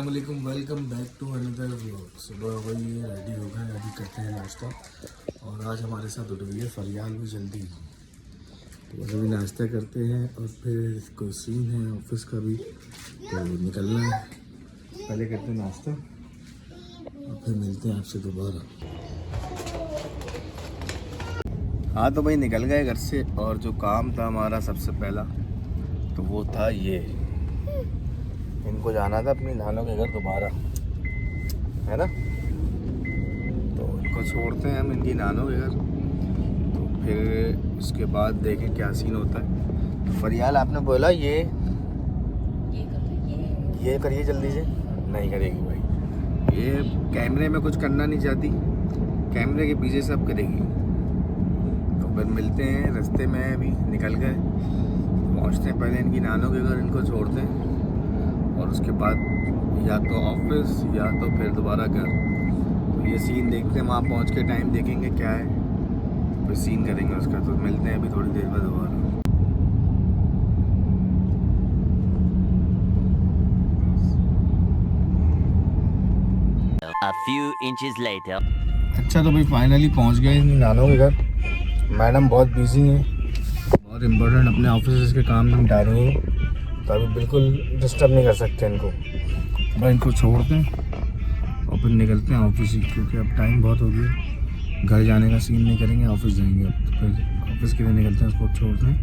अस्सलाम वालेकुम, welcome back to another vlog. सुबह हो गई है, रेडी हो गए, अभी करते हैं नाश्ता। और आज हमारे साथ उठ गई है फरियाल भी जल्दी, तो बस अभी नाश्ता करते हैं और फिर कोई सीन है ऑफिस का भी, तो निकलना है। पहले करते हैं नाश्ता और फिर मिलते हैं आपसे दोबारा। हाँ तो भाई निकल गए घर से, और जो काम था हमारा सबसे पहला तो वो था ये, इनको जाना था अपनी नानों के घर दोबारा, है ना। तो इनको छोड़ते हैं हम इनकी नानों के घर, तो फिर उसके बाद देखें क्या सीन होता है। तो फरियाल आपने बोला ये करिए जल्दी से, नहीं करेगी भाई, ये कैमरे में कुछ करना नहीं चाहती, कैमरे के पीछे सब करेगी। तो फिर मिलते हैं रास्ते में, अभी निकल गए, पहुँचते हैं पहले इनकी नानों के घर, इनको छोड़ते हैं और उसके बाद या तो ऑफिस या तो फिर दोबारा घर। तो ये सीन देखते हैं, वहाँ पहुँच के टाइम देखेंगे क्या है, फिर सीन करेंगे उसका। तो मिलते हैं अभी थोड़ी देर बाद दोबारा। A few inches later. अच्छा तो भाई फाइनली पहुँच गए इन नानों के घर। मैडम बहुत बिजी हैं, बहुत इम्पोर्टेंट अपने ऑफिस के काम में डाल रही हैं, तो अभी बिल्कुल डिस्टर्ब नहीं कर सकते इनको। बस इनको छोड़ते हैं और फिर निकलते हैं ऑफिस, क्योंकि अब टाइम बहुत हो गया। घर जाने का सीन नहीं करेंगे, ऑफिस जाएंगे अब। तो फिर ऑफिस के लिए निकलते हैं, उसको छोड़ते हैं।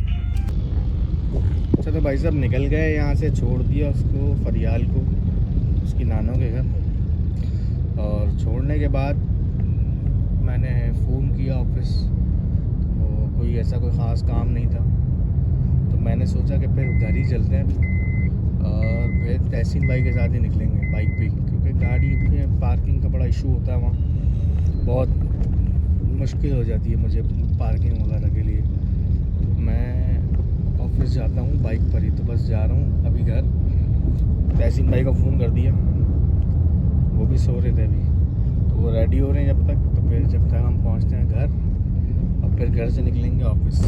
अच्छा तो भाई साहब निकल गए यहाँ से, छोड़ दिया उसको, फरियाल को उसकी नानों के घर। और छोड़ने के बाद मैंने फ़ोन किया ऑफिस, तो कोई ऐसा कोई ख़ास काम नहीं था, तो मैंने सोचा कि फिर घर ही चलते हैं और फिर तहसीन भाई के साथ ही निकलेंगे बाइक पे, क्योंकि गाड़ी में पार्किंग का बड़ा इशू होता है, वहाँ बहुत मुश्किल हो जाती है मुझे पार्किंग वगैरह के लिए। तो मैं ऑफिस जाता हूँ बाइक पर ही, तो बस जा रहा हूँ अभी घर। तहसीन भाई को फ़ोन कर दिया, वो भी सो रहे थे अभी, तो वो रेडी हो रहे हैं जब तक। तो फिर जब तक हम पहुँचते हैं घर और फिर घर से निकलेंगे ऑफिस।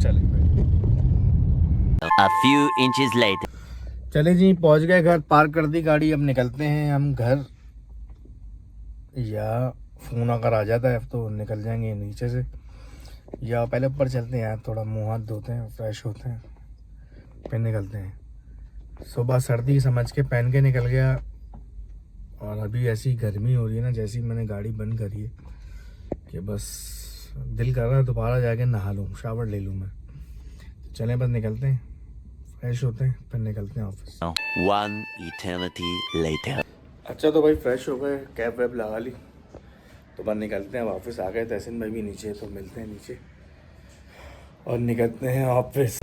चले भाई, A few inches later. चले जी, पहुंच गए घर, पार्क कर दी गाड़ी। अब निकलते हैं हम घर, या फ़ोन अगर आ जाता है तो निकल जाएंगे नीचे से, या पहले ऊपर चलते हैं, थोड़ा मुंह हाथ धोते हैं, फ्रेश होते हैं, फिर निकलते हैं। सुबह सर्दी समझ के पहन के निकल गया, और अभी ऐसी गर्मी हो रही है ना, जैसी मैंने गाड़ी बंद करी है कि बस दिल कर रहा है दोबारा जाके नहा लूँ, शावर ले लूँ मैं। चलें बस निकलते हैं, फ्रेश होते हैं, फिर निकलते हैं ऑफिस। One eternity later. अच्छा तो भाई फ्रेश हो गए, कैब वैब लगा ली, तो बस निकलते हैं वापस। आ गए तहसीन भाई भी नीचे, तो मिलते हैं नीचे और निकलते हैं ऑफिस।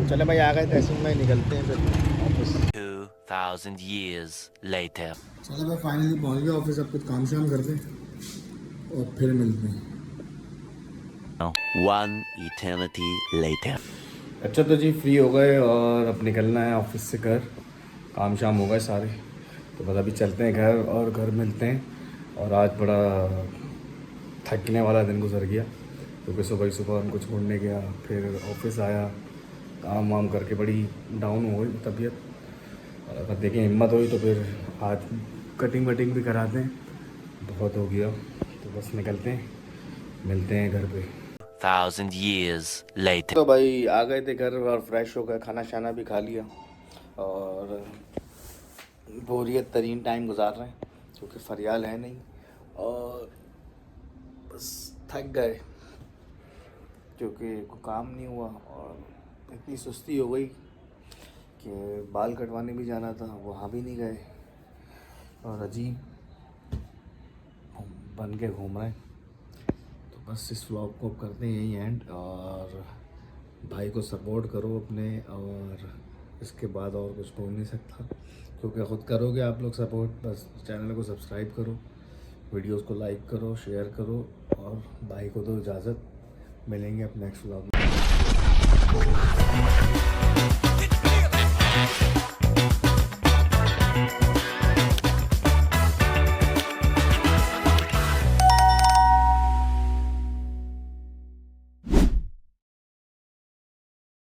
चले भाई, आ गए तहसीन भाई, निकलते हैं फिर ऑफिस। 2000 years later. चलो भाई फाइनली पहुंच गए ऑफिस, अब कुछ काम शाम करते हैं और फिर मिलते हैं। One eternity later. अच्छा तो जी फ्री हो गए और अब निकलना है ऑफिस से घर, काम शाम हो गए सारे, तो बस अभी चलते हैं घर और घर मिलते हैं। और आज बड़ा थकने वाला दिन गुजर गया, क्योंकि सुबह सुबह उनको छोड़ने गया, फिर ऑफिस आया, काम वाम करके बड़ी डाउन हो गई तबीयत। और अगर देखें हिम्मत हुई तो फिर आज कटिंग वटिंग भी कराते हैं, बहुत हो गया। तो बस निकलते हैं, मिलते हैं घर पे। 1000 years later. तो भाई आ गए थे घर और फ्रेश हो गए, खाना शाना भी खा लिया, और बोरियत तरीन टाइम गुजार रहे हैं, क्योंकि फरियाल है नहीं, और बस थक गए क्योंकि कोई काम नहीं हुआ, और इतनी सुस्ती हो गई कि बाल कटवाने भी जाना था, वहाँ भी नहीं गए, और अजीब बन के घूम रहे हैं। तो बस इस व्लॉग को करते हैं यही एंड, और भाई को सपोर्ट करो अपने, और इसके बाद और कुछ बोल नहीं सकता, क्योंकि ख़ुद करोगे आप लोग सपोर्ट। बस चैनल को सब्सक्राइब करो, वीडियोस को लाइक करो, शेयर करो, और भाई को दो इजाज़त। मिलेंगे अपने नेक्स्ट व्लॉग में।